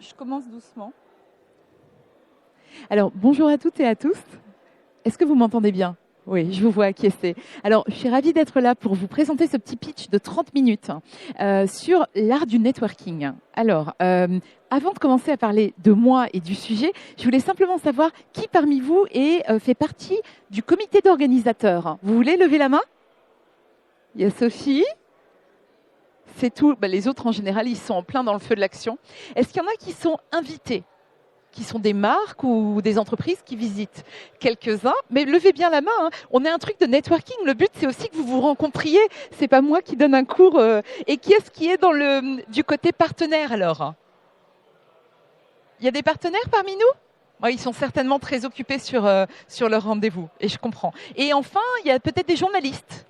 je commence doucement. Alors, bonjour à toutes et à tous. Est-ce que vous m'entendez bien ? Oui, je vous vois acquiescer. Alors, je suis ravie d'être là pour vous présenter ce petit pitch de 30 minutes sur l'art du networking. Alors, avant de commencer à parler de moi et du sujet, je voulais simplement savoir qui parmi vous fait partie du comité d'organisateurs. Vous voulez lever la main ? Il y a Sophie. C'est tout. Les autres, en général, ils sont en plein dans le feu de l'action. Est-ce qu'il y en a qui sont invités ? Qui sont des marques ou des entreprises qui visitent quelques-uns, mais levez bien la main. Hein. On est un truc de networking. Le but, c'est aussi que vous vous rencontriez. C'est pas moi qui donne un cours. Et qui est-ce qui est du côté partenaire alors ? Il y a des partenaires parmi nous ? Ils sont certainement très occupés sur leur rendez-vous, et je comprends. Et enfin, il y a peut-être des journalistes.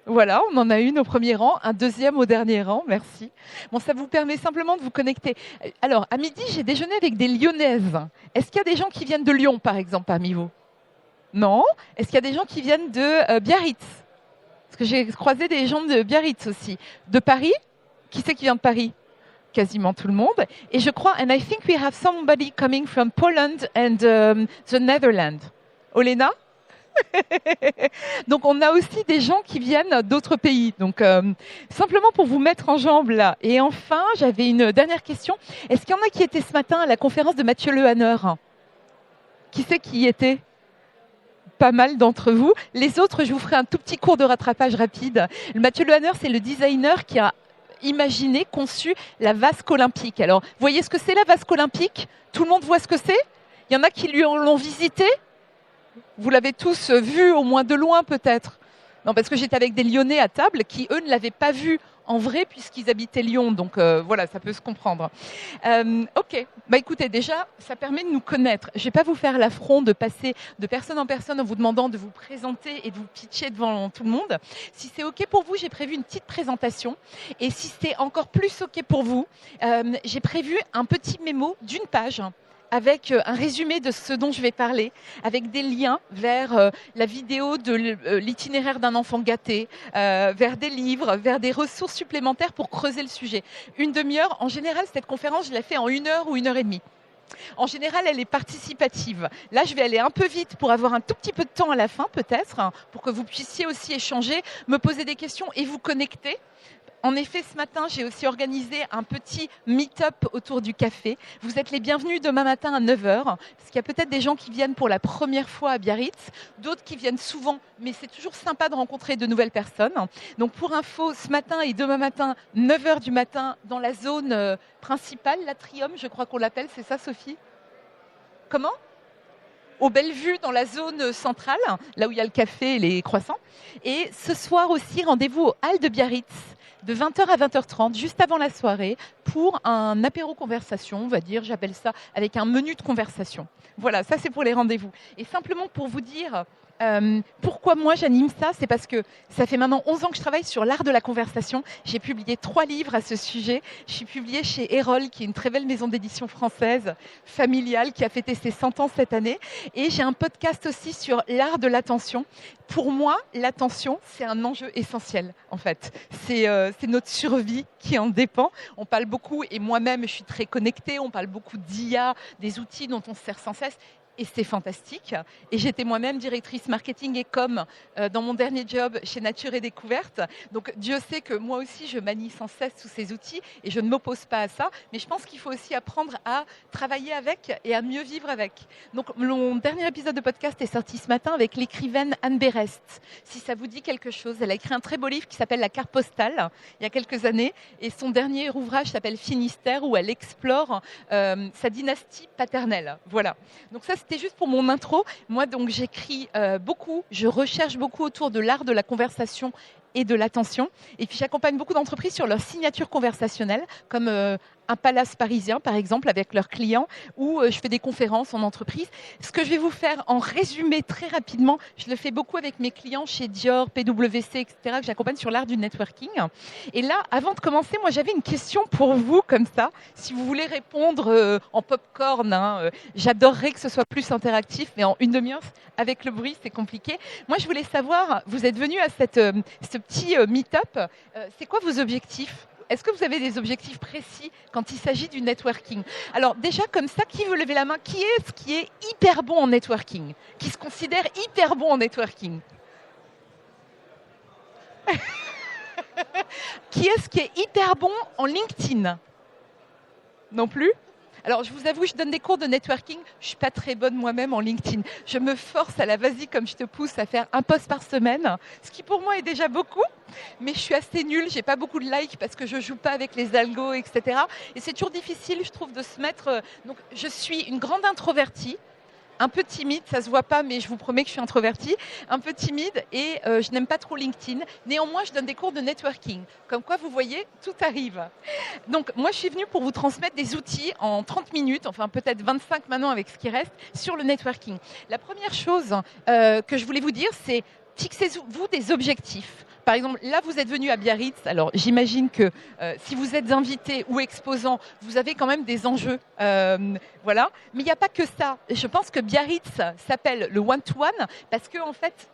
Voilà, on en a une au premier rang, un deuxième au dernier rang, merci. Bon, ça vous permet simplement de vous connecter. Alors, à midi, j'ai déjeuné avec des Lyonnaises. Est-ce qu'il y a des gens qui viennent de Lyon, par exemple, parmi vous ? Non ? Est-ce qu'il y a des gens qui viennent de Biarritz ? Parce que j'ai croisé des gens de Biarritz aussi. De Paris ? Qui c'est qui vient de Paris ? Quasiment tout le monde. Et je crois, and I think we have somebody coming from Poland and the Netherlands. Olena ? Donc, on a aussi des gens qui viennent d'autres pays. Donc, simplement pour vous mettre en jambes là. Et enfin, j'avais une dernière question. Est-ce qu'il y en a qui étaient ce matin à la conférence de Mathieu Lehanner ? Qui c'est qui y était ? Pas mal d'entre vous. Les autres, je vous ferai un tout petit cours de rattrapage rapide. Mathieu Lehanner, c'est le designer qui a imaginé, conçu la vasque olympique. Alors, vous voyez ce que c'est la vasque olympique ? Tout le monde voit ce que c'est ? Il y en a qui l'ont visité ? Vous l'avez tous vu au moins de loin peut-être. Non, parce que j'étais avec des Lyonnais à table qui, eux, ne l'avaient pas vu en vrai puisqu'ils habitaient Lyon. Donc voilà, ça peut se comprendre. Ok, écoutez, déjà, ça permet de nous connaître. Je ne vais pas vous faire l'affront de passer de personne en personne en vous demandant de vous présenter et de vous pitcher devant tout le monde. Si c'est ok pour vous, j'ai prévu une petite présentation. Et si c'est encore plus ok pour vous, j'ai prévu un petit mémo d'une page avec un résumé de ce dont je vais parler, avec des liens vers la vidéo de l'itinéraire d'un enfant gâté, vers des livres, vers des ressources supplémentaires pour creuser le sujet. Une demi-heure, en général, cette conférence, je la fais en 1 heure ou 1 heure et demie. En général, elle est participative. Là, je vais aller un peu vite pour avoir un tout petit peu de temps à la fin, peut-être, pour que vous puissiez aussi échanger, me poser des questions et vous connecter. En effet, ce matin, j'ai aussi organisé un petit meet-up autour du café. Vous êtes les bienvenus demain matin à 9h, parce qu'il y a peut-être des gens qui viennent pour la première fois à Biarritz, d'autres qui viennent souvent, mais c'est toujours sympa de rencontrer de nouvelles personnes. Donc pour info, ce matin et demain matin, 9h du matin, dans la zone principale, l'Atrium, je crois qu'on l'appelle, c'est ça Sophie ? Comment ? Au Bellevue, dans la zone centrale, là où il y a le café et les croissants. Et ce soir aussi, rendez-vous au Hall de Biarritz, de 20h à 20h30, juste avant la soirée, pour un apéro conversation, on va dire, j'appelle ça, avec un menu de conversation. Voilà, ça c'est pour les rendez-vous. Et simplement pour vous dire pourquoi moi j'anime ça, c'est parce que ça fait maintenant 11 ans que je travaille sur l'art de la conversation. J'ai publié 3 livres à ce sujet. Je suis publiée chez Erol, qui est une très belle maison d'édition française, familiale, qui a fêté ses 100 ans cette année. Et j'ai un podcast aussi sur l'art de l'attention. Pour moi, l'attention, c'est un enjeu essentiel, en fait. C'est notre survie qui en dépend. On parle beaucoup, et moi-même, je suis très connectée, on parle beaucoup d'IA, des outils dont on se sert sans cesse. Et c'est fantastique. Et j'étais moi-même directrice marketing et com dans mon dernier job chez Nature et Découverte. Donc Dieu sait que moi aussi, je manie sans cesse tous ces outils et je ne m'oppose pas à ça. Mais je pense qu'il faut aussi apprendre à travailler avec et à mieux vivre avec. Donc mon dernier épisode de podcast est sorti ce matin avec l'écrivaine Anne Berest. Si ça vous dit quelque chose, elle a écrit un très beau livre qui s'appelle La carte postale, il y a quelques années. Et son dernier ouvrage s'appelle Finistère, où elle explore sa dynastie paternelle. Voilà. Donc ça, c'était juste pour mon intro. Moi, donc, j'écris beaucoup, je recherche beaucoup autour de l'art de la conversation et de l'attention. Et puis, j'accompagne beaucoup d'entreprises sur leur signature conversationnelle, comme un palace parisien, par exemple, avec leurs clients, ou je fais des conférences en entreprise. Ce que je vais vous faire en résumé très rapidement, je le fais beaucoup avec mes clients chez Dior, PwC, etc., que j'accompagne sur l'art du networking. Et là, avant de commencer, moi, j'avais une question pour vous, comme ça. Si vous voulez répondre en popcorn, j'adorerais que ce soit plus interactif, mais en 1 demi-heure, avec le bruit, c'est compliqué. Moi, je voulais savoir, vous êtes venu à ce petit meet-up, c'est quoi vos objectifs ? Est-ce que vous avez des objectifs précis quand il s'agit du networking? Alors déjà comme ça, qui veut lever la main? Qui est hyper bon en networking? Qui se considère hyper bon en networking? Qui est hyper bon en LinkedIn? Non plus? Alors, je vous avoue, je donne des cours de networking. Je ne suis pas très bonne moi-même en LinkedIn. Je me force à la vas-y comme je te pousse à faire un post par semaine, ce qui pour moi est déjà beaucoup. Mais je suis assez nulle. J'ai pas beaucoup de likes parce que je joue pas avec les algos, etc. Et c'est toujours difficile, je trouve, de se mettre. Donc, je suis une grande introvertie. Un peu timide, ça se voit pas, mais je vous promets que je suis introvertie, un peu timide et je n'aime pas trop LinkedIn. Néanmoins, je donne des cours de networking. Comme quoi, vous voyez, tout arrive. Donc, moi, je suis venue pour vous transmettre des outils en 30 minutes, enfin peut-être 25 maintenant avec ce qui reste, sur le networking. La première chose que je voulais vous dire, c'est fixez-vous des objectifs. Par exemple, là, vous êtes venu à Biarritz. Alors, j'imagine que si vous êtes invité ou exposant, vous avez quand même des enjeux. Voilà. Mais il n'y a pas que ça. Je pense que Biarritz s'appelle le one-to-one parce qu'en fait,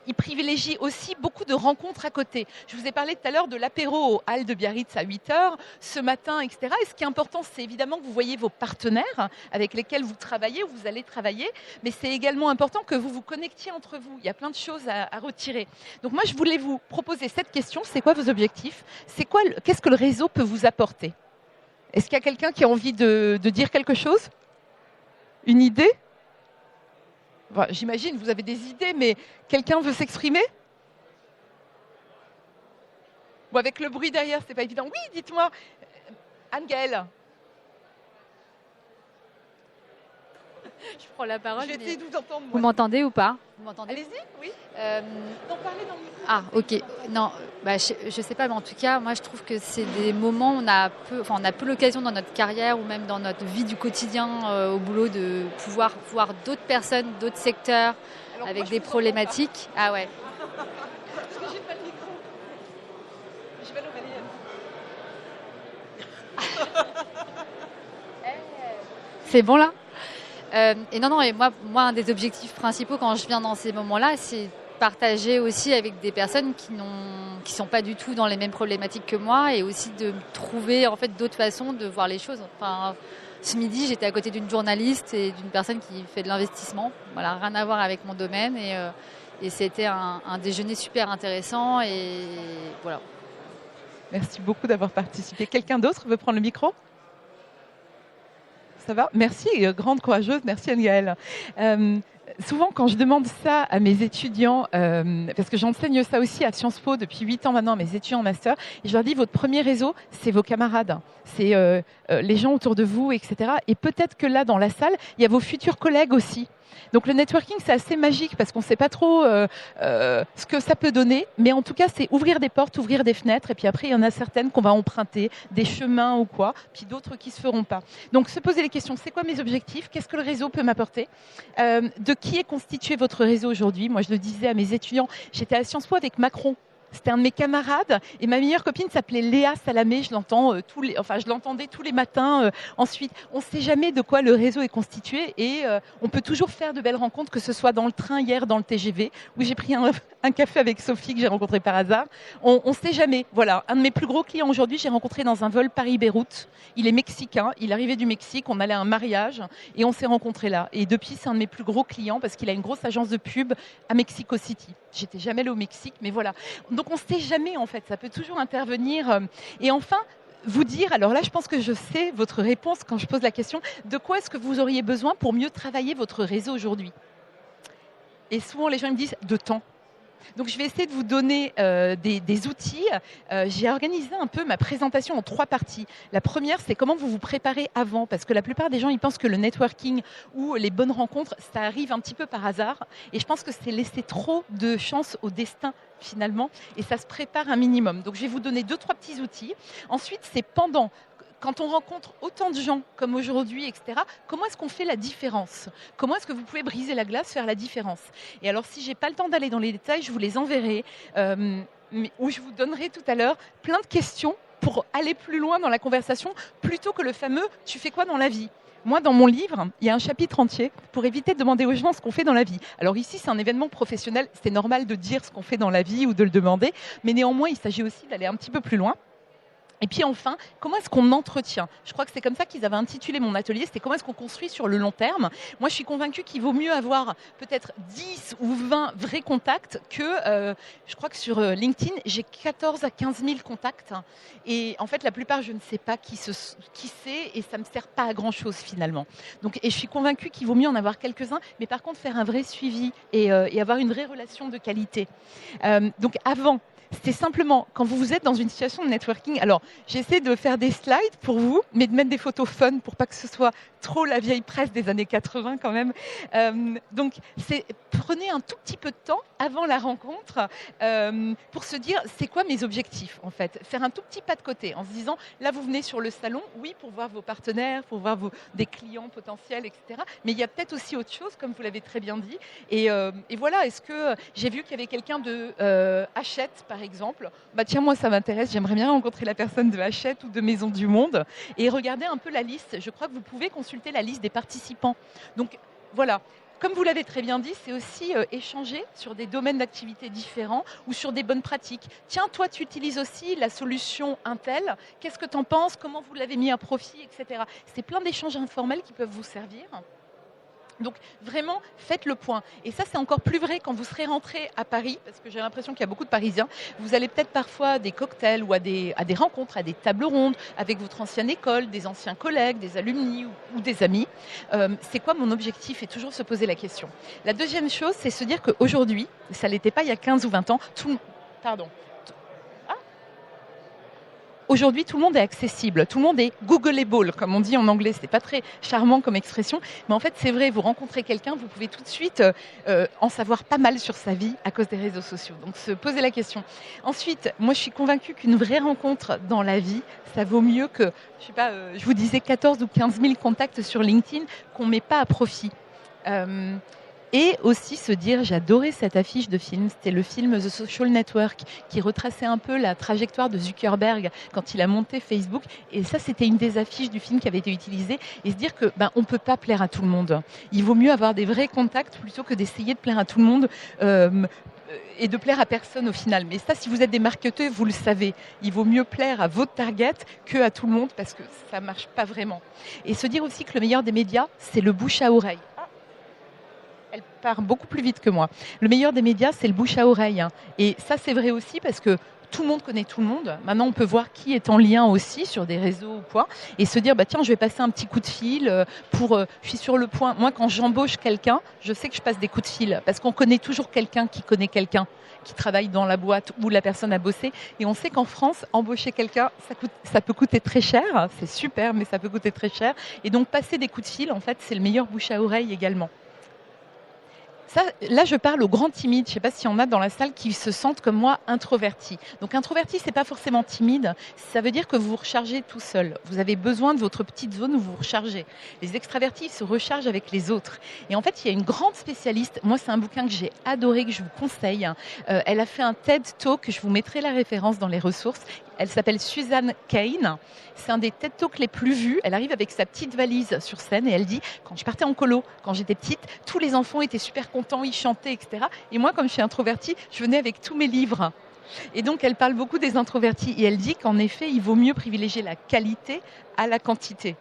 il privilégie aussi beaucoup de rencontres à côté. Je vous ai parlé tout à l'heure de l'apéro au hall de Biarritz à 8h, ce matin, etc. Et ce qui est important, c'est évidemment que vous voyez vos partenaires avec lesquels vous travaillez ou vous allez travailler. Mais c'est également important que vous vous connectiez entre vous. Il y a plein de choses à retirer. Donc moi, je voulais vous proposer cette question. C'est quoi vos objectifs? Qu'est-ce que le réseau peut vous apporter? Est-ce qu'il y a quelqu'un qui a envie de dire quelque chose? Une idée? Enfin, j'imagine, vous avez des idées, mais quelqu'un veut s'exprimer? Bon, avec le bruit derrière, c'est pas évident. Oui, dites-moi. Anne-Gaëlle. Je prends la parole. Je vais essayer de vous entendre. Vous m'entendez ou pas? Vous m'entendez? Allez-y, oui. Non, parlez dans le micro. Ah, ok. Non, bah, je sais pas, mais en tout cas, moi, je trouve que c'est des moments où on a peu l'occasion dans notre carrière ou même dans notre vie du quotidien au boulot de pouvoir voir d'autres personnes, d'autres secteurs avec des problématiques. Ah ouais. Parce que j'ai pas le micro. Je vais l'oreiller. C'est bon là? Et non, et moi, un des objectifs principaux quand je viens dans ces moments-là, c'est partager aussi avec des personnes qui sont pas du tout dans les mêmes problématiques que moi et aussi de trouver en fait d'autres façons de voir les choses. Enfin, ce midi, j'étais à côté d'une journaliste et d'une personne qui fait de l'investissement. Voilà, rien à voir avec mon domaine et c'était un déjeuner super intéressant et voilà. Merci beaucoup d'avoir participé. Quelqu'un d'autre veut prendre le micro? Ça va? Merci, grande courageuse. Merci Anne-Gaëlle. Souvent, quand je demande ça à mes étudiants, parce que j'enseigne ça aussi à Sciences Po depuis 8 ans maintenant, à mes étudiants en master, et je leur dis, votre premier réseau, c'est vos camarades, c'est les gens autour de vous, etc. Et peut-être que là, dans la salle, il y a vos futurs collègues aussi. Donc le networking, c'est assez magique parce qu'on ne sait pas trop ce que ça peut donner. Mais en tout cas, c'est ouvrir des portes, ouvrir des fenêtres. Et puis après, il y en a certaines qu'on va emprunter, des chemins ou quoi, puis d'autres qui ne se feront pas. Donc se poser les questions, c'est quoi mes objectifs? Qu'est-ce que le réseau peut m'apporter? De qui est constitué votre réseau aujourd'hui? Moi, je le disais à mes étudiants, j'étais à Sciences Po avec Macron. C'était un de mes camarades et ma meilleure copine s'appelait Léa Salamé. Je l'entendais tous les matins. Ensuite, on ne sait jamais de quoi le réseau est constitué et on peut toujours faire de belles rencontres, que ce soit dans le train hier, dans le TGV, où j'ai pris un café avec Sophie que j'ai rencontré par hasard. On ne sait jamais. Voilà, un de mes plus gros clients aujourd'hui, j'ai rencontré dans un vol Paris-Beyrouth. Il est mexicain, il arrivait du Mexique, on allait à un mariage et on s'est rencontrés là. Et depuis, c'est un de mes plus gros clients parce qu'il a une grosse agence de pub à Mexico City. J'étais jamais allée au Mexique, mais voilà. Donc on ne sait jamais en fait, ça peut toujours intervenir. Et enfin, vous dire, alors là je pense que je sais votre réponse quand je pose la question, de quoi est-ce que vous auriez besoin pour mieux travailler votre réseau aujourd'hui? Et souvent les gens me disent de temps. Donc je vais essayer de vous donner des outils. J'ai organisé un peu ma présentation en 3 parties. La première, c'est comment vous vous préparez avant, parce que la plupart des gens, ils pensent que le networking ou les bonnes rencontres, ça arrive un petit peu par hasard. Et je pense que c'est laisser trop de chance au destin finalement, et ça se prépare un minimum. Donc je vais vous donner 2-3 petits outils. Ensuite, c'est pendant. Quand on rencontre autant de gens comme aujourd'hui, etc., comment est-ce qu'on fait la différence? Comment est-ce que vous pouvez briser la glace, faire la différence? Et alors, si je n'ai pas le temps d'aller dans les détails, je vous les enverrai, ou je vous donnerai tout à l'heure plein de questions pour aller plus loin dans la conversation, plutôt que le fameux « tu fais quoi dans la vie ?» Moi, dans mon livre, il y a un chapitre entier pour éviter de demander aux gens ce qu'on fait dans la vie. Alors ici, c'est un événement professionnel, c'est normal de dire ce qu'on fait dans la vie ou de le demander, mais néanmoins, il s'agit aussi d'aller un petit peu plus loin. Et puis enfin, comment est-ce qu'on entretient? Je crois que c'est comme ça qu'ils avaient intitulé mon atelier, c'était comment est-ce qu'on construit sur le long terme. Moi, je suis convaincue qu'il vaut mieux avoir peut-être 10 ou 20 vrais contacts que, je crois que sur LinkedIn, j'ai 14 à 15 000 contacts. Et en fait, la plupart, je ne sais pas qui c'est et ça ne me sert pas à grand-chose finalement. Donc, et je suis convaincue qu'il vaut mieux en avoir quelques-uns, mais par contre, faire un vrai suivi et avoir une vraie relation de qualité. Donc avant, c'était simplement, quand vous êtes dans une situation de networking, alors j'essaie de faire des slides pour vous, mais de mettre des photos fun pour pas que ce soit trop la vieille presse des années 80 quand même. Donc prenez un tout petit peu de temps avant la rencontre pour se dire c'est quoi mes objectifs en fait. Faire un tout petit pas de côté en se disant là vous venez sur le salon, oui pour voir vos partenaires, pour voir des clients potentiels, etc. Mais il y a peut-être aussi autre chose comme vous l'avez très bien dit. Et voilà, est-ce que j'ai vu qu'il y avait quelqu'un de Hachette par exemple, bah tiens moi ça m'intéresse, j'aimerais bien rencontrer la personne de Hachette ou de Maison du Monde et regarder un peu la liste. Je crois que vous pouvez consulter la liste des participants. Donc voilà, comme vous l'avez très bien dit, c'est aussi échanger sur des domaines d'activité différents ou sur des bonnes pratiques. Tiens, toi tu utilises aussi la solution Intel, qu'est-ce que tu en penses, comment vous l'avez mis à profit, etc. C'est plein d'échanges informels qui peuvent vous servir. Donc vraiment, faites le point. Et ça, c'est encore plus vrai quand vous serez rentré à Paris, parce que j'ai l'impression qu'il y a beaucoup de Parisiens. Vous allez peut-être parfois à des cocktails ou à des rencontres, à des tables rondes avec votre ancienne école, des anciens collègues, des alumni ou des amis. C'est quoi mon objectif? Et toujours se poser la question. La deuxième chose, c'est se dire qu'aujourd'hui, ça ne l'était pas il y a 15 ou 20 ans, Aujourd'hui, tout le monde est accessible, tout le monde est Googleable, comme on dit en anglais. C'est pas très charmant comme expression, mais en fait, c'est vrai. Vous rencontrez quelqu'un, vous pouvez tout de suite en savoir pas mal sur sa vie à cause des réseaux sociaux. Donc, se poser la question. Ensuite, moi, je suis convaincue qu'une vraie rencontre dans la vie, ça vaut mieux que, je sais pas, je vous disais 14 ou 15 000 contacts sur LinkedIn qu'on met pas à profit. Et aussi se dire, j'adorais cette affiche de film, c'était le film The Social Network qui retraçait un peu la trajectoire de Zuckerberg quand il a monté Facebook. Et ça, c'était une des affiches du film qui avait été utilisée. Et se dire que on peut pas plaire à tout le monde. Il vaut mieux avoir des vrais contacts plutôt que d'essayer de plaire à tout le monde. Et de plaire à personne au final. Mais ça, si vous êtes des marketeurs, vous le savez. Il vaut mieux plaire à votre target que à tout le monde parce que ça marche pas vraiment. Et se dire aussi que le meilleur des médias, c'est le bouche à oreille. Elle part beaucoup plus vite que moi. Le meilleur des médias, c'est le bouche à oreille. Et ça, c'est vrai aussi parce que tout le monde connaît tout le monde. Maintenant, on peut voir qui est en lien aussi sur des réseaux ou quoi. Et se dire, tiens, je vais passer un petit coup de fil je suis sur le point. Moi, quand j'embauche quelqu'un, je sais que je passe des coups de fil parce qu'on connaît toujours quelqu'un qui connaît quelqu'un qui travaille dans la boîte où la personne a bossé. Et on sait qu'en France, embaucher quelqu'un, ça peut coûter très cher. C'est super, mais ça peut coûter très cher. Et donc, passer des coups de fil, en fait, c'est le meilleur bouche à oreille également. Ça, là, je parle aux grands timides. Je ne sais pas s'il y en a dans la salle qui se sentent comme moi introvertis. Donc introverti, c'est pas forcément timide. Ça veut dire que vous vous rechargez tout seul. Vous avez besoin de votre petite zone où vous vous rechargez. Les extravertis se rechargent avec les autres. Et en fait, il y a une grande spécialiste. Moi, c'est un bouquin que j'ai adoré, que je vous conseille. Elle a fait un TED Talk. Je vous mettrai la référence dans les ressources. Elle s'appelle Susan Cain. C'est un des TED Talks les plus vus. Elle arrive avec sa petite valise sur scène et elle dit, quand je partais en colo, quand j'étais petite, tous les enfants étaient super contents, ils chantaient, etc. Et moi, comme je suis introvertie, je venais avec tous mes livres. Et donc, elle parle beaucoup des introvertis. Et elle dit qu'en effet, il vaut mieux privilégier la qualité à la quantité.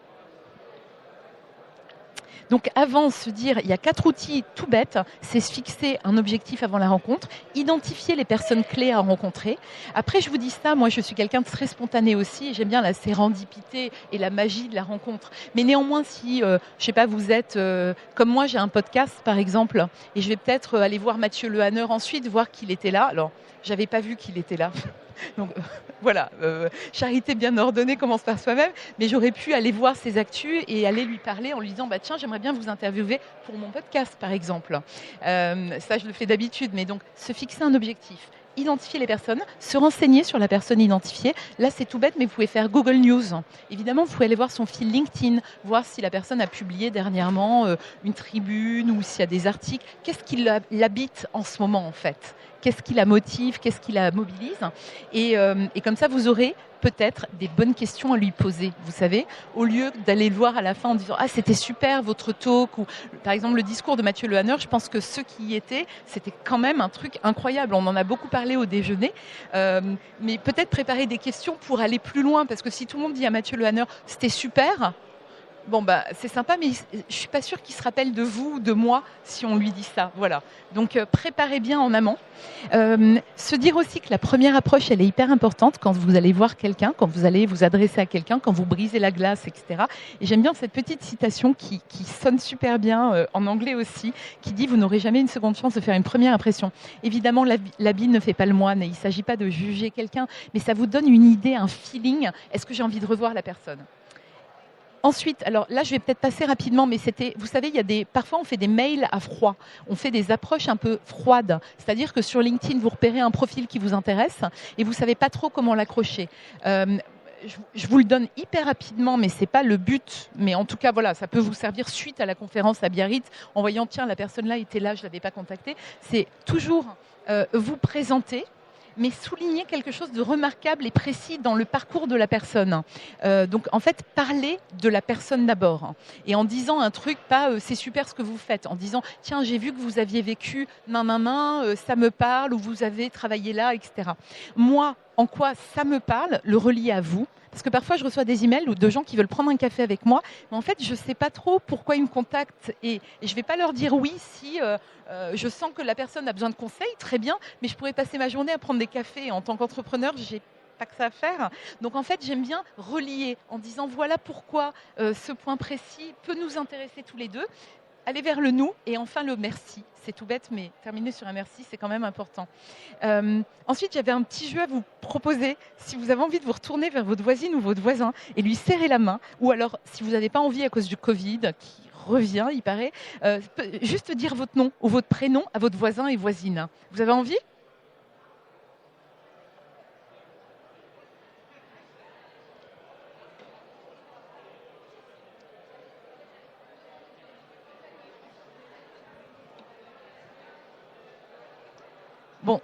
Donc avant, se dire, il y a 4 outils tout bêtes, c'est se fixer un objectif avant la rencontre, identifier les personnes clés à rencontrer. Après, je vous dis ça, moi je suis quelqu'un de très spontané aussi, et j'aime bien la sérendipité et la magie de la rencontre. Mais néanmoins, si, je sais pas, vous êtes, comme moi, j'ai un podcast par exemple, et je vais peut-être aller voir Mathieu Lehanner ensuite, voir qu'il était là. Alors, j'avais pas vu qu'il était là. Donc voilà, charité bien ordonnée commence par soi-même, mais j'aurais pu aller voir ses actus et aller lui parler en lui disant tiens, j'aimerais bien vous interviewer pour mon podcast par exemple. Ça, je le fais d'habitude, mais donc se fixer un objectif, identifier les personnes, se renseigner sur la personne identifiée. Là, c'est tout bête, mais vous pouvez faire Google News. Évidemment, vous pouvez aller voir son fil LinkedIn, voir si la personne a publié dernièrement une tribune ou s'il y a des articles. Qu'est-ce qui l'habite en ce moment, en fait? qu'est-ce qui la motive, qu'est-ce qui la mobilise. Et comme ça, vous aurez peut-être des bonnes questions à lui poser, vous savez, au lieu d'aller le voir à la fin en disant « Ah, c'était super votre talk » ou par exemple le discours de Mathieu Le Haneur, je pense que ceux qui y étaient, c'était quand même un truc incroyable. On en a beaucoup parlé au déjeuner, mais peut-être préparer des questions pour aller plus loin, parce que si tout le monde dit à Mathieu Le Haneur « C'était super », bon, bah, c'est sympa, mais je ne suis pas sûre qu'il se rappelle de vous ou de moi si on lui dit ça. Voilà. Donc, préparez bien en amont. Se dire aussi que la première approche, elle est hyper importante quand vous allez voir quelqu'un, quand vous allez vous adresser à quelqu'un, quand vous brisez la glace, etc. Et j'aime bien cette petite citation qui sonne super bien, en anglais aussi, qui dit « Vous n'aurez jamais une seconde chance de faire une première impression ». Évidemment, l'habit ne fait pas le moine et il ne s'agit pas de juger quelqu'un, mais ça vous donne une idée, un feeling. Est-ce que j'ai envie de revoir la personne ? Ensuite, alors là, je vais peut-être passer rapidement, mais vous savez, parfois on fait des mails à froid, on fait des approches un peu froides. C'est-à-dire que sur LinkedIn, vous repérez un profil qui vous intéresse et vous ne savez pas trop comment l'accrocher. Je vous le donne hyper rapidement, mais ce n'est pas le but. Mais en tout cas, voilà, ça peut vous servir suite à la conférence à Biarritz, en voyant, tiens, la personne là était là, je ne l'avais pas contactée. C'est toujours vous présenter, mais souligner quelque chose de remarquable et précis dans le parcours de la personne. Donc, en fait, parler de la personne d'abord. Et en disant un truc, pas c'est super ce que vous faites, en disant tiens, j'ai vu que vous aviez vécu ça me parle, ou vous avez travaillé là, etc. Moi, en quoi ça me parle, le relier à vous. Parce que parfois, je reçois des emails ou de gens qui veulent prendre un café avec moi, mais en fait, je ne sais pas trop pourquoi ils me contactent et je ne vais pas leur dire oui si je sens que la personne a besoin de conseils, très bien, mais je pourrais passer ma journée à prendre des cafés. En tant qu'entrepreneur, j'ai pas que ça à faire. Donc en fait, j'aime bien relier en disant voilà pourquoi ce point précis peut nous intéresser tous les deux. Aller vers le nous et enfin le merci. C'est tout bête, mais terminer sur un merci, c'est quand même important. Ensuite, j'avais un petit jeu à vous proposer. Si vous avez envie de vous retourner vers votre voisine ou votre voisin et lui serrer la main, ou alors si vous n'avez pas envie à cause du Covid, qui revient, il paraît, juste dire votre nom ou votre prénom à votre voisin et voisine. Vous avez envie ? Bon,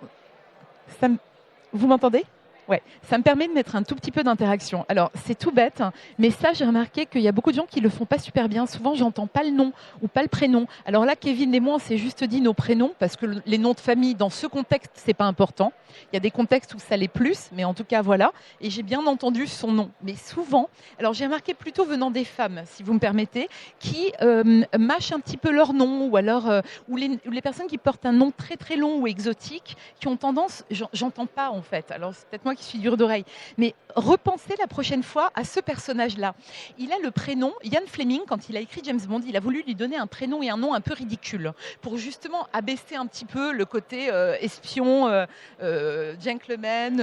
vous m'entendez ? Ouais, ça me permet de mettre un tout petit peu d'interaction. Alors, c'est tout bête, hein, mais ça, j'ai remarqué qu'il y a beaucoup de gens qui le font pas super bien. Souvent, j'entends pas le nom ou pas le prénom. Alors là, Kevin et moi, on s'est juste dit nos prénoms parce que les noms de famille, dans ce contexte, c'est pas important. Il y a des contextes où ça l'est plus, mais en tout cas, voilà. Et j'ai bien entendu son nom. Mais souvent, alors j'ai remarqué plutôt venant des femmes, si vous me permettez, qui mâchent un petit peu leur nom ou alors ou les personnes qui portent un nom très très long ou exotique, qui ont tendance, j'entends pas en fait. Alors c'est peut-être moi qui suis dure d'oreille, mais repensez la prochaine fois à ce personnage-là. Il a le prénom, Ian Fleming, quand il a écrit James Bond, il a voulu lui donner un prénom et un nom un peu ridicule, pour justement abaisser un petit peu le côté espion, gentleman,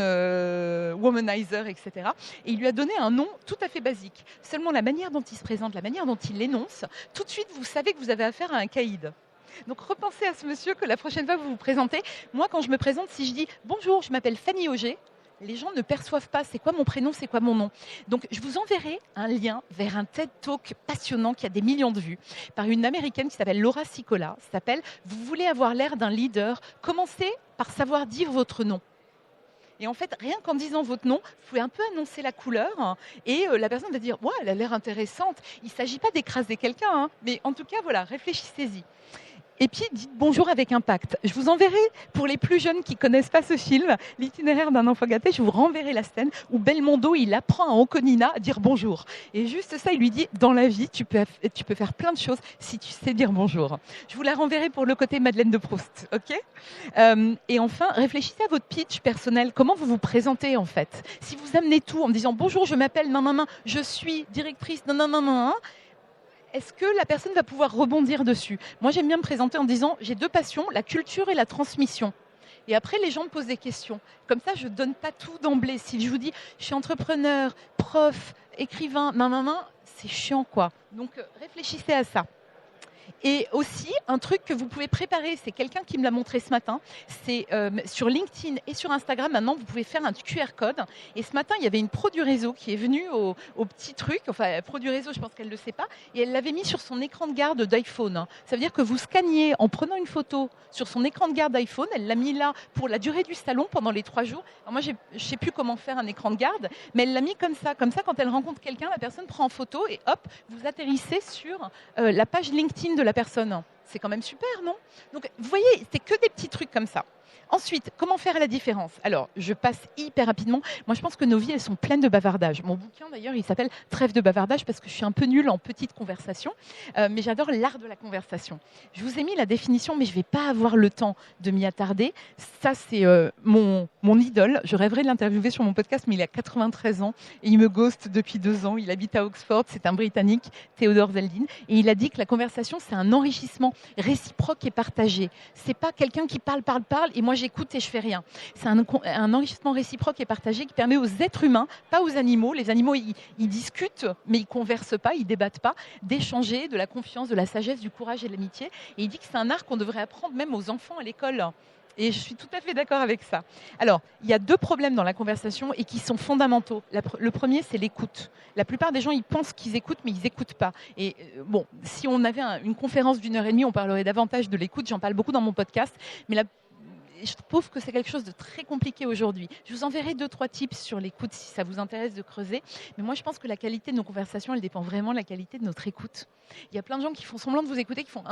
womanizer, etc. Et il lui a donné un nom tout à fait basique. Seulement la manière dont il se présente, la manière dont il l'énonce, tout de suite vous savez que vous avez affaire à un caïd. Donc repensez à ce monsieur que la prochaine fois vous vous présentez. Moi, quand je me présente, si je dis « Bonjour, je m'appelle Fanny Auger », les gens ne perçoivent pas c'est quoi mon prénom, c'est quoi mon nom. Donc je vous enverrai un lien vers un TED Talk passionnant qui a des millions de vues par une américaine qui s'appelle Laura Sicola. Ça s'appelle « Vous voulez avoir l'air d'un leader, commencez par savoir dire votre nom ». Et en fait, rien qu'en disant votre nom, vous pouvez un peu annoncer la couleur et la personne va dire « Ouais, elle a l'air intéressante ». Il ne s'agit pas d'écraser quelqu'un, hein, mais en tout cas, voilà, réfléchissez-y. Et puis, dites bonjour avec impact. Je vous enverrai, pour les plus jeunes qui ne connaissent pas ce film, L'itinéraire d'un enfant gâté, je vous renverrai la scène où Belmondo, il apprend à Anconina à dire bonjour. Et juste ça, il lui dit, dans la vie, tu peux faire plein de choses si tu sais dire bonjour. Je vous la renverrai pour le côté Madeleine de Proust, ok ? Et enfin, réfléchissez à votre pitch personnel. Comment vous vous présentez, en fait ? Si vous amenez tout en me disant, bonjour, je m'appelle, je suis directrice, est-ce que la personne va pouvoir rebondir dessus ? Moi, j'aime bien me présenter en disant « j'ai deux passions, la culture et la transmission ». Et après, les gens me posent des questions. Comme ça, je ne donne pas tout d'emblée. Si je vous dis « je suis entrepreneur, prof, écrivain, c'est chiant, quoi ». Donc, réfléchissez à ça. Et aussi, un truc que vous pouvez préparer, c'est quelqu'un qui me l'a montré ce matin, c'est sur LinkedIn et sur Instagram, maintenant, vous pouvez faire un QR code. Et ce matin, il y avait une pro du réseau qui est venue au petit truc, enfin, pro du réseau, je pense qu'elle ne le sait pas, et elle l'avait mis sur son écran de garde d'iPhone. Ça veut dire que vous scannez en prenant une photo sur son écran de garde d'iPhone, elle l'a mis là pour la durée du salon pendant les 3 jours. Alors moi, je ne sais plus comment faire un écran de garde, mais elle l'a mis comme ça. Comme ça, quand elle rencontre quelqu'un, la personne prend en photo et hop, vous atterrissez sur la page LinkedIn de la personne. C'est quand même super, non? Donc, vous voyez, c'est que des petits trucs comme ça. Ensuite, comment faire la différence? Alors, je passe hyper rapidement. Moi, je pense que nos vies, elles sont pleines de bavardage. Mon bouquin, d'ailleurs, il s'appelle Trêve de bavardage parce que je suis un peu nulle en petite conversation, mais j'adore l'art de la conversation. Je vous ai mis la définition, mais je ne vais pas avoir le temps de m'y attarder. Ça, c'est mon idole. Je rêverais de l'interviewer sur mon podcast, mais il a 93 ans et il me ghost depuis 2 ans. Il habite à Oxford, c'est un Britannique, Theodore Zeldin, et il a dit que la conversation, c'est un enrichissement réciproque et partagé. C'est pas quelqu'un qui parle, et moi j'écoute et je fais rien. C'est un enrichissement réciproque et partagé qui permet aux êtres humains, pas aux animaux. Les animaux, ils discutent, mais ils conversent pas, ils débattent pas, d'échanger de la confiance, de la sagesse, du courage et de l'amitié. Et il dit que c'est un art qu'on devrait apprendre même aux enfants à l'école. Et je suis tout à fait d'accord avec ça. Alors, il y a 2 problèmes dans la conversation et qui sont fondamentaux. Le premier, c'est l'écoute. La plupart des gens, ils pensent qu'ils écoutent, mais ils n'écoutent pas. Et bon, si on avait une conférence d'1 heure et demie, on parlerait davantage de l'écoute. J'en parle beaucoup dans mon podcast. Mais je trouve que c'est quelque chose de très compliqué aujourd'hui. Je vous enverrai 2-3 tips sur l'écoute si ça vous intéresse de creuser. Mais moi, je pense que la qualité de nos conversations, elle dépend vraiment de la qualité de notre écoute. Il y a plein de gens qui font semblant de vous écouter, qui font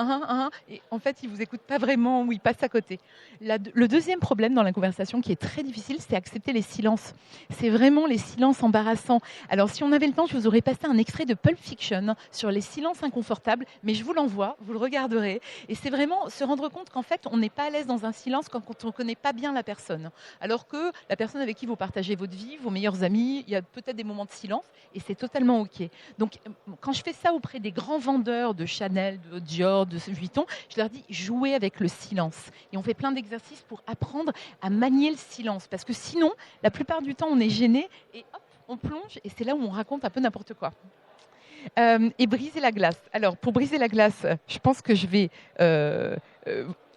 et en fait, ils ne vous écoutent pas vraiment ou ils passent à côté. Le deuxième problème dans la conversation qui est très difficile, c'est accepter les silences. C'est vraiment les silences embarrassants. Alors, si on avait le temps, je vous aurais passé un extrait de Pulp Fiction sur les silences inconfortables, mais je vous l'envoie, vous le regarderez. Et c'est vraiment se rendre compte qu'en fait, on n'est pas à l'aise dans un silence quand on ne connaît pas bien la personne. Alors que la personne avec qui vous partagez votre vie, vos meilleurs amis, il y a peut-être des moments de silence et c'est totalement OK. Donc, quand je fais ça auprès des grands vendeurs de Chanel, de Dior, de Vuitton, je leur dis jouez avec le silence. Et on fait plein d'exercices pour apprendre à manier le silence. Parce que sinon, la plupart du temps, on est gêné et hop, on plonge et c'est là où on raconte un peu n'importe quoi. Et briser la glace. Alors, pour briser la glace, je pense que je vais...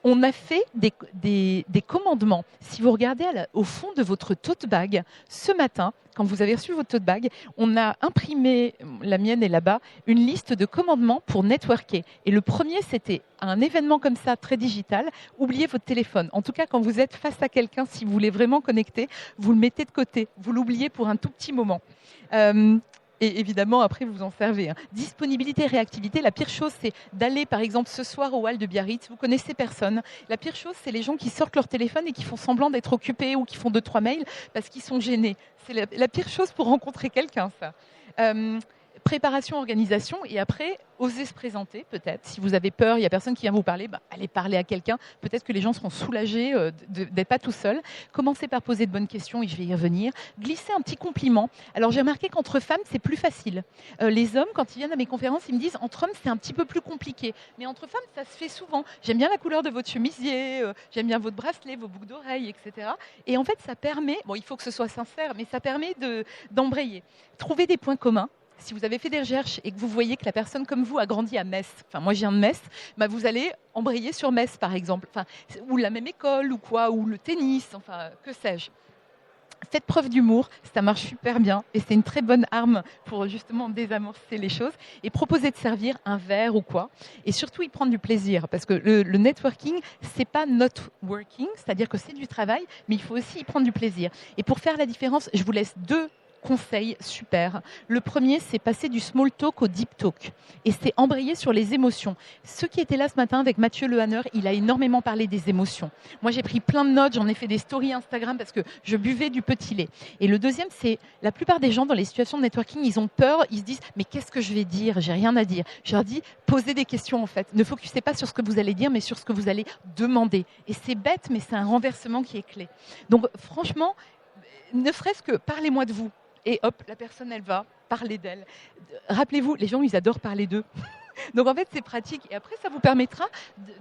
on a fait des commandements. Si vous regardez au fond de votre tote bag, ce matin, quand vous avez reçu votre tote bag, on a imprimé, la mienne est là-bas, une liste de commandements pour networker. Et le premier, c'était un événement comme ça, très digital, oubliez votre téléphone. En tout cas, quand vous êtes face à quelqu'un, si vous voulez vraiment connecter, vous le mettez de côté. Vous l'oubliez pour un tout petit moment. Et évidemment, après, vous en servez. Disponibilité, réactivité. La pire chose, c'est d'aller, par exemple, ce soir au hall de Biarritz. Vous connaissez personne. La pire chose, c'est les gens qui sortent leur téléphone et qui font semblant d'être occupés ou qui font 2-3 mails parce qu'ils sont gênés. C'est la pire chose pour rencontrer quelqu'un, ça. Préparation, organisation, et après, osez se présenter, peut-être. Si vous avez peur, il n'y a personne qui vient vous parler, allez parler à quelqu'un. Peut-être que les gens seront soulagés d'être pas tout seuls. Commencez par poser de bonnes questions, et je vais y revenir. Glissez un petit compliment. Alors, j'ai remarqué qu'entre femmes, c'est plus facile. Les hommes, quand ils viennent à mes conférences, ils me disent, entre hommes, c'est un petit peu plus compliqué. Mais entre femmes, ça se fait souvent. J'aime bien la couleur de votre chemisier, j'aime bien votre bracelet, vos boucles d'oreilles, etc. Et en fait, ça permet, bon, il faut que ce soit sincère, mais ça permet d'embrayer. Trouver des points communs. Si vous avez fait des recherches et que vous voyez que la personne comme vous a grandi à Metz, enfin moi je viens de Metz, vous allez embrayer sur Metz par exemple, ou la même école ou quoi, ou le tennis, enfin que sais-je. Faites preuve d'humour, ça marche super bien et c'est une très bonne arme pour justement désamorcer les choses et proposer de servir un verre ou quoi. Et surtout y prendre du plaisir parce que le networking, c'est pas not working, c'est-à-dire que c'est du travail, mais il faut aussi y prendre du plaisir. Et pour faire la différence, je vous laisse 2 conseils super. Le premier, c'est passer du small talk au deep talk. Et c'est embrayer sur les émotions. Ceux qui étaient là ce matin avec Mathieu Lehanner, il a énormément parlé des émotions. Moi, j'ai pris plein de notes, j'en ai fait des stories Instagram parce que je buvais du petit lait. Et le deuxième, c'est la plupart des gens dans les situations de networking, ils ont peur, ils se disent « mais qu'est-ce que je vais dire? J'ai rien à dire ». Je leur dis « posez des questions en fait. Ne focussez pas sur ce que vous allez dire, mais sur ce que vous allez demander ». Et c'est bête, mais c'est un renversement qui est clé. Donc franchement, ne serait-ce que parlez-moi de vous. Et hop, la personne, elle va parler d'elle. Rappelez-vous, les gens, ils adorent parler d'eux. Donc en fait, c'est pratique. Et après, ça vous permettra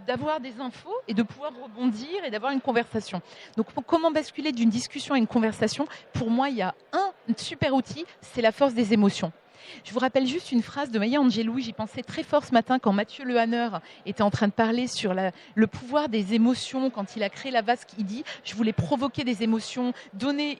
d'avoir des infos et de pouvoir rebondir et d'avoir une conversation. Donc comment basculer d'une discussion à une conversation? Pour moi, il y a un super outil, c'est la force des émotions. Je vous rappelle juste une phrase de Maya Angelou, j'y pensais très fort ce matin quand Mathieu Lehanner était en train de parler sur le pouvoir des émotions, quand il a créé la vasque, il dit « je voulais provoquer des émotions,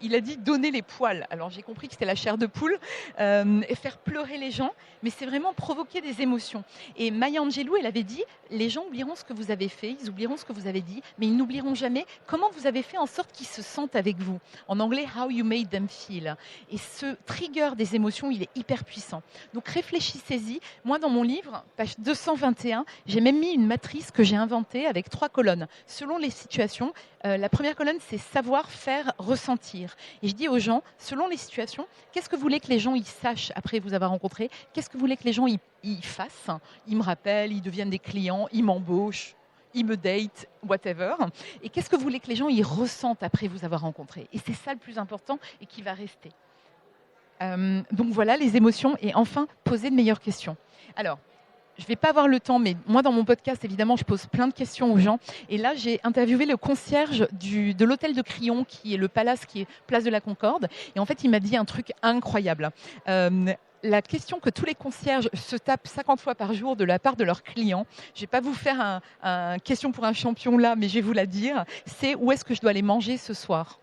il a dit « donner les poils ». Alors j'ai compris que c'était la chair de poule, et faire pleurer les gens, mais c'est vraiment provoquer des émotions. Et Maya Angelou, elle avait dit « les gens oublieront ce que vous avez fait, ils oublieront ce que vous avez dit, mais ils n'oublieront jamais comment vous avez fait en sorte qu'ils se sentent avec vous ». En anglais, « how you made them feel ». Et ce trigger des émotions, il est hyper puissant. Donc réfléchissez-y. Moi, dans mon livre, page 221, j'ai même mis une matrice que j'ai inventée avec 3 colonnes. Selon les situations, la première colonne, c'est savoir, faire, ressentir. Et je dis aux gens, selon les situations, qu'est-ce que vous voulez que les gens y sachent après vous avoir rencontré? Qu'est-ce que vous voulez que les gens y fassent? Ils me rappellent, ils deviennent des clients, ils m'embauchent, ils me date, whatever. Et qu'est-ce que vous voulez que les gens y ressentent après vous avoir rencontré? Et c'est ça le plus important et qui va rester. Donc voilà, les émotions. Et enfin, poser de meilleures questions. Alors, je ne vais pas avoir le temps, mais moi, dans mon podcast, évidemment, je pose plein de questions aux gens. Et là, j'ai interviewé le concierge de l'hôtel de Crillon, qui est le palace, qui est place de la Concorde. Et en fait, il m'a dit un truc incroyable. La question que tous les concierges se tapent 50 fois par jour de la part de leurs clients, je ne vais pas vous faire un question pour un champion là, mais je vais vous la dire, c'est où est-ce que je dois aller manger ce soir?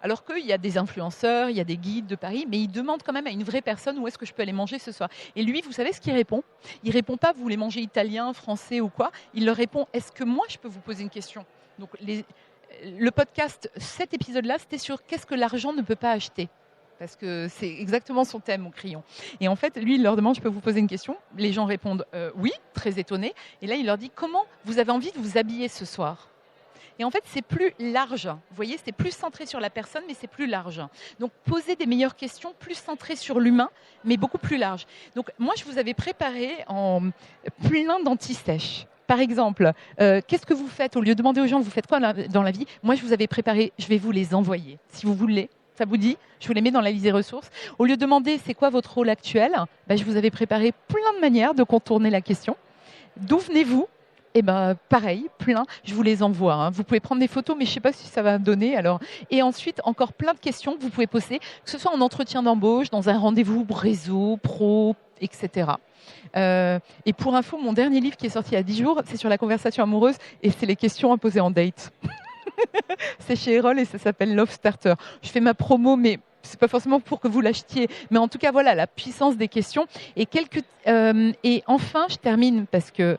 Alors qu'il y a des influenceurs, il y a des guides de Paris, mais ils demandent quand même à une vraie personne où est-ce que je peux aller manger ce soir. Et lui, vous savez ce qu'il répond? Il ne répond pas, vous voulez manger italien, français ou quoi. Il leur répond, est-ce que moi, je peux vous poser une question? Donc, le podcast, cet épisode-là, c'était sur qu'est-ce que l'argent ne peut pas acheter. Parce que c'est exactement son thème au Crillon. Et en fait, lui, il leur demande, je peux vous poser une question? Les gens répondent, oui, très étonnés. Et là, il leur dit, comment vous avez envie de vous habiller ce soir? Et en fait, c'est plus large. Vous voyez, c'est plus centré sur la personne, mais c'est plus large. Donc, poser des meilleures questions, plus centrées sur l'humain, mais beaucoup plus large. Donc, moi, je vous avais préparé en plein d'anti-sèches. Par exemple, qu'est-ce que vous faites? Au lieu de demander aux gens, vous faites quoi dans la vie? Moi, je vous avais préparé, je vais vous les envoyer. Si vous voulez, ça vous dit? Je vous les mets dans la liste des ressources. Au lieu de demander, c'est quoi votre rôle actuel? Je vous avais préparé plein de manières de contourner la question. D'où venez-vous? Eh ben, pareil, plein, je vous les envoie. Hein. Vous pouvez prendre des photos, mais je ne sais pas si ça va donner. Alors. Et ensuite, encore plein de questions que vous pouvez poser, que ce soit en entretien d'embauche, dans un rendez-vous réseau, pro, etc. Et pour info, mon dernier livre qui est sorti il y a 10 jours, c'est sur la conversation amoureuse et c'est les questions à poser en date. C'est chez Erol et ça s'appelle Love Starter. Je fais ma promo, mais c'est pas forcément pour que vous l'achetiez, mais en tout cas, voilà, la puissance des questions. Et enfin, je termine parce que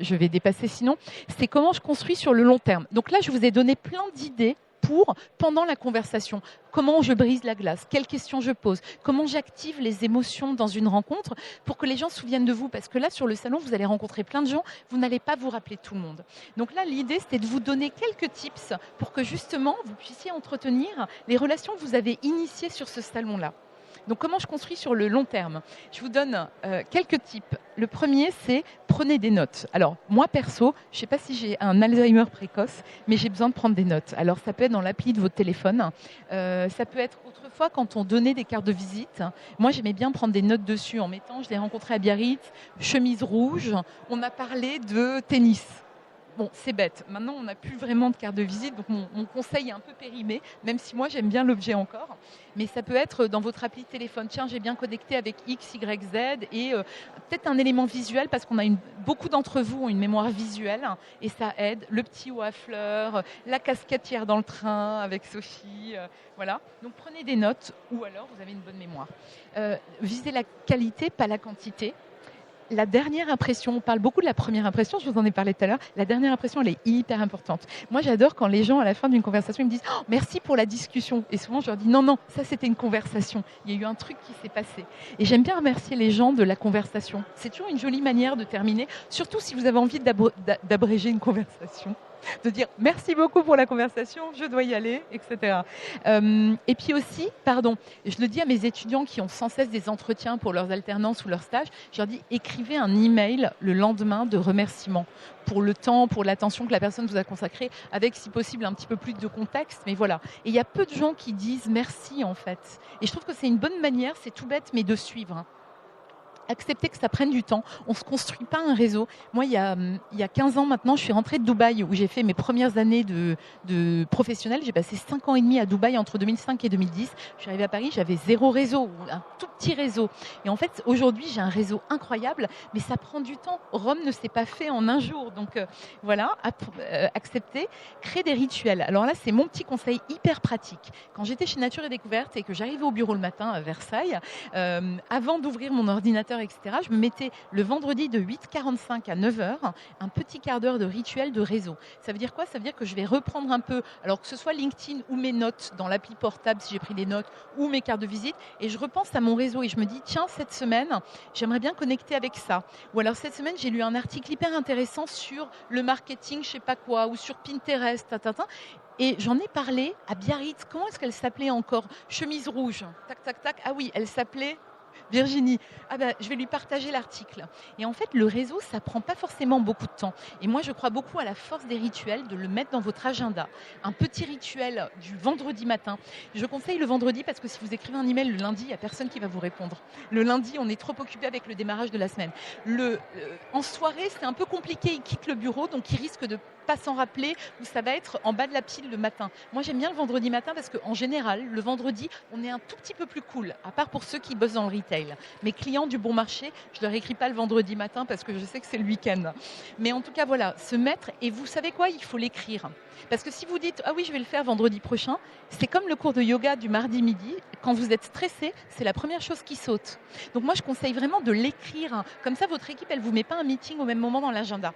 je vais dépasser sinon, c'est comment je construis sur le long terme. Donc là, je vous ai donné plein d'idées pour, pendant la conversation, comment je brise la glace, quelles questions je pose, comment j'active les émotions dans une rencontre pour que les gens se souviennent de vous. Parce que là, sur le salon, vous allez rencontrer plein de gens, vous n'allez pas vous rappeler tout le monde. Donc là, l'idée, c'était de vous donner quelques tips pour que justement, vous puissiez entretenir les relations que vous avez initiées sur ce salon-là. Donc, comment je construis sur le long terme? Je vous donne quelques tips. Le premier, c'est prenez des notes. Alors, moi, perso, je ne sais pas si j'ai un Alzheimer précoce, mais j'ai besoin de prendre des notes. Alors, ça peut être dans l'appli de votre téléphone. Ça peut être autrefois quand on donnait des cartes de visite. Moi, j'aimais bien prendre des notes dessus en mettant, je l'ai rencontré à Biarritz, chemise rouge. On a parlé de tennis. Bon, c'est bête. Maintenant, on n'a plus vraiment de carte de visite, donc mon conseil est un peu périmé, même si moi, j'aime bien l'objet encore. Mais ça peut être dans votre appli de téléphone. Tiens, j'ai bien connecté avec X, Y, Z et peut-être un élément visuel parce qu'on a beaucoup d'entre vous ont une mémoire visuelle et ça aide. Le petit haut à fleurs, la casquette hier dans le train avec Sophie, voilà. Donc, prenez des notes ou alors vous avez une bonne mémoire. Visez la qualité, pas la quantité. La dernière impression, on parle beaucoup de la première impression, je vous en ai parlé tout à l'heure, la dernière impression, elle est hyper importante. Moi, j'adore quand les gens, à la fin d'une conversation, ils me disent oh, « merci pour la discussion ». Et souvent, je leur dis « non, ça, c'était une conversation. Il y a eu un truc qui s'est passé ». Et j'aime bien remercier les gens de la conversation. C'est toujours une jolie manière de terminer, surtout si vous avez envie d'abréger une conversation. De dire merci beaucoup pour la conversation, je dois y aller, etc. Et puis aussi, je le dis à mes étudiants qui ont sans cesse des entretiens pour leurs alternances ou leurs stages, je leur dis écrivez un email le lendemain de remerciement pour le temps, pour l'attention que la personne vous a consacrée, avec si possible un petit peu plus de contexte, mais voilà. Et il y a peu de gens qui disent merci en fait. Et je trouve que c'est une bonne manière, c'est tout bête, mais de suivre. accepter que ça prenne du temps. On ne se construit pas un réseau. Moi, il y a 15 ans maintenant, je suis rentrée de Dubaï où j'ai fait mes premières années de professionnelle. J'ai passé 5 ans et demi à Dubaï entre 2005 et 2010. Je suis arrivée à Paris, j'avais 0 réseau, ou un tout petit réseau. Et en fait, aujourd'hui, j'ai un réseau incroyable, mais ça prend du temps. Rome ne s'est pas fait en un jour. Donc voilà, accepter, créer des rituels. Alors là, c'est mon petit conseil hyper pratique. Quand j'étais chez Nature et Découverte et que j'arrivais au bureau le matin à Versailles, avant d'ouvrir mon ordinateur, etc., je me mettais le vendredi de 8h45 à 9h un petit quart d'heure de rituel de réseau. Ça veut dire quoi? Ça veut dire que je vais reprendre un peu, alors que ce soit LinkedIn ou mes notes dans l'appli portable si j'ai pris des notes ou mes cartes de visite, et je repense à mon réseau et je me dis tiens, cette semaine, j'aimerais bien connecter avec ça. Ou alors cette semaine, j'ai lu un article hyper intéressant sur le marketing, je sais pas quoi, ou sur Pinterest, et j'en ai parlé à Biarritz. Comment est-ce qu'elle s'appelait encore? Chemise rouge. Tac, tac, tac. Ah oui, elle s'appelait Virginie. Ah ben, je vais lui partager l'article. Et en fait, le réseau, ça prend pas forcément beaucoup de temps. Et moi, je crois beaucoup à la force des rituels, de le mettre dans votre agenda. Un petit rituel du vendredi matin. Je conseille le vendredi parce que si vous écrivez un email le lundi, il n'y a personne qui va vous répondre. Le lundi, on est trop occupé avec le démarrage de la semaine. En soirée, c'est un peu compliqué. Il quitte le bureau, donc il risque de pas s'en rappeler, ou ça va être en bas de la pile le matin. Moi, j'aime bien le vendredi matin parce qu'en général, le vendredi, on est un tout petit peu plus cool, à part pour ceux qui bossent dans le retail. Mes clients du bon marché, je leur écris pas le vendredi matin parce que je sais que c'est le week-end. Mais en tout cas, voilà, se mettre, et vous savez quoi, il faut l'écrire. Parce que si vous dites, ah oui, je vais le faire vendredi prochain, c'est comme le cours de yoga du mardi midi. Quand vous êtes stressé, c'est la première chose qui saute. Donc moi, je conseille vraiment de l'écrire. Comme ça, votre équipe, elle vous met pas un meeting au même moment dans l'agenda.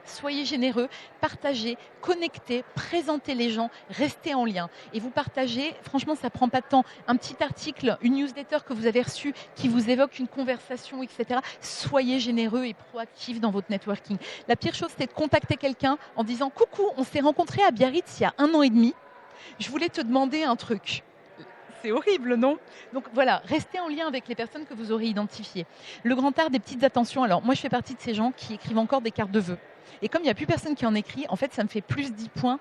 Soyez généreux, partagez, connectez, présentez les gens, restez en lien. Et vous partagez, franchement, ça ne prend pas de temps. Un petit article, une newsletter que vous avez reçue qui vous évoque une conversation, etc. Soyez généreux et proactifs dans votre networking. La pire chose, c'est de contacter quelqu'un en disant « Coucou, on s'est rencontrés à Biarritz il y a 1 an et demi. Je voulais te demander un truc. » C'est horrible, non? Donc voilà, restez en lien avec les personnes que vous aurez identifiées. Le grand art des petites attentions. Alors moi, je fais partie de ces gens qui écrivent encore des cartes de vœux. Et comme il n'y a plus personne qui en écrit, en fait, ça me fait plus 10 points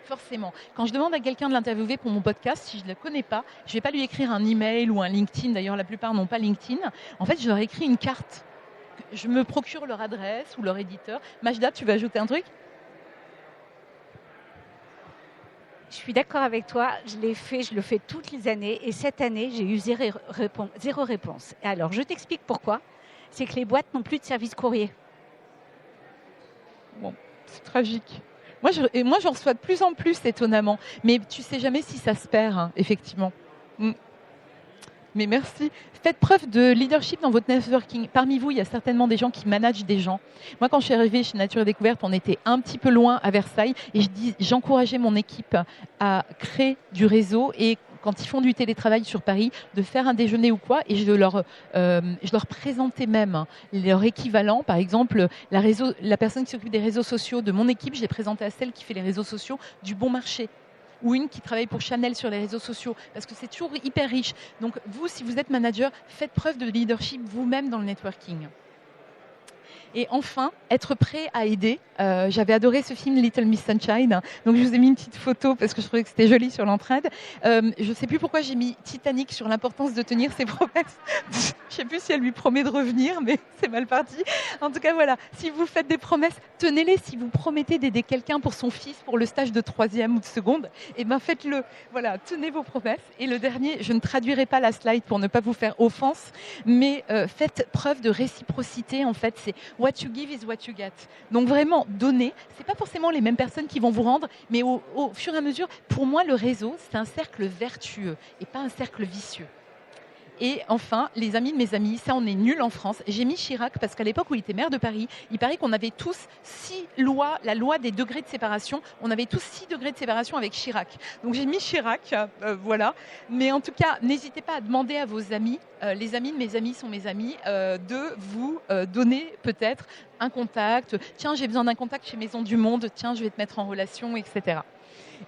forcément. Quand je demande à quelqu'un de l'interviewer pour mon podcast, si je ne la connais pas, je ne vais pas lui écrire un email ou un LinkedIn. D'ailleurs, la plupart n'ont pas LinkedIn. En fait, je leur écris une carte. Je me procure leur adresse ou leur éditeur. Majda, tu veux ajouter un truc? Je suis d'accord avec toi, je le fais toutes les années et cette année, j'ai eu zéro réponse. Alors, je t'explique pourquoi. C'est que les boîtes n'ont plus de service courrier. Bon, c'est tragique. Moi, j'en reçois de plus en plus, étonnamment. Mais tu sais jamais si ça se perd, hein, effectivement. Mais merci. Faites preuve de leadership dans votre networking. Parmi vous, il y a certainement des gens qui managent des gens. Moi, quand je suis arrivée chez Nature et Découverte, on était un petit peu loin à Versailles et j'encourageais mon équipe à créer du réseau et quand ils font du télétravail sur Paris, de faire un déjeuner ou quoi, et je leur présentais même leur équivalent. Par exemple, la personne qui s'occupe des réseaux sociaux de mon équipe, je l'ai présentée à celle qui fait les réseaux sociaux du Bon Marché, ou une qui travaille pour Chanel sur les réseaux sociaux, parce que c'est toujours hyper riche. Donc vous, si vous êtes manager, faites preuve de leadership vous-même dans le networking. Et enfin, être prêt à aider. J'avais adoré ce film Little Miss Sunshine. Donc, je vous ai mis une petite photo parce que je trouvais que c'était joli sur l'entraide. Je ne sais plus pourquoi j'ai mis Titanic sur l'importance de tenir ses promesses. Je ne sais plus si elle lui promet de revenir, mais c'est mal parti. En tout cas, voilà. Si vous faites des promesses, tenez-les. Si vous promettez d'aider quelqu'un pour son fils, pour le stage de 3e ou de seconde, eh ben faites-le. Voilà, tenez vos promesses. Et le dernier, je ne traduirai pas la slide pour ne pas vous faire offense, mais faites preuve de réciprocité. En fait, c'est what you give is what you get. Donc vraiment, donner. C'est pas forcément les mêmes personnes qui vont vous rendre, mais au fur et à mesure, pour moi, le réseau, c'est un cercle vertueux et pas un cercle vicieux. Et enfin, les amis de mes amis, ça on est nul en France. J'ai mis Chirac parce qu'à l'époque où il était maire de Paris, il paraît qu'on avait tous 6 lois, la loi des degrés de séparation, on avait tous 6 degrés de séparation avec Chirac. Donc j'ai mis Chirac, voilà. Mais en tout cas, n'hésitez pas à demander à vos amis, les amis de mes amis sont mes amis, de vous donner peut-être un contact. Tiens, j'ai besoin d'un contact chez Maison du Monde, tiens, je vais te mettre en relation, etc.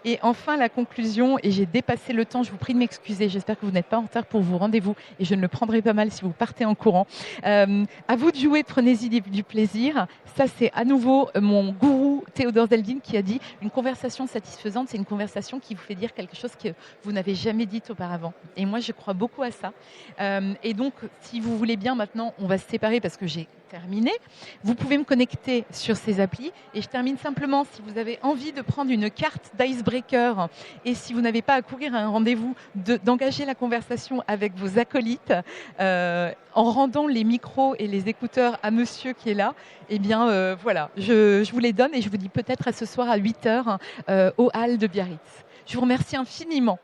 Et enfin, la conclusion, et j'ai dépassé le temps, je vous prie de m'excuser, j'espère que vous n'êtes pas en retard pour vos rendez-vous et je ne le prendrai pas mal si vous partez en courant. À vous de jouer, prenez-y du plaisir. Ça, c'est à nouveau mon gourou Théodore Zeldin qui a dit une conversation satisfaisante, c'est une conversation qui vous fait dire quelque chose que vous n'avez jamais dit auparavant. Et moi, je crois beaucoup à ça. Et donc, si vous voulez bien, maintenant, on va se séparer parce que j'ai terminé. Vous pouvez me connecter sur ces applis. Et je termine simplement, si vous avez envie de prendre une carte d'icebreaker et si vous n'avez pas à courir à un rendez-vous, d'engager la conversation avec vos acolytes en rendant les micros et les écouteurs à monsieur qui est là, eh bien voilà, je vous les donne et je vous dis peut-être à ce soir à 8h au hall de Biarritz. Je vous remercie infiniment.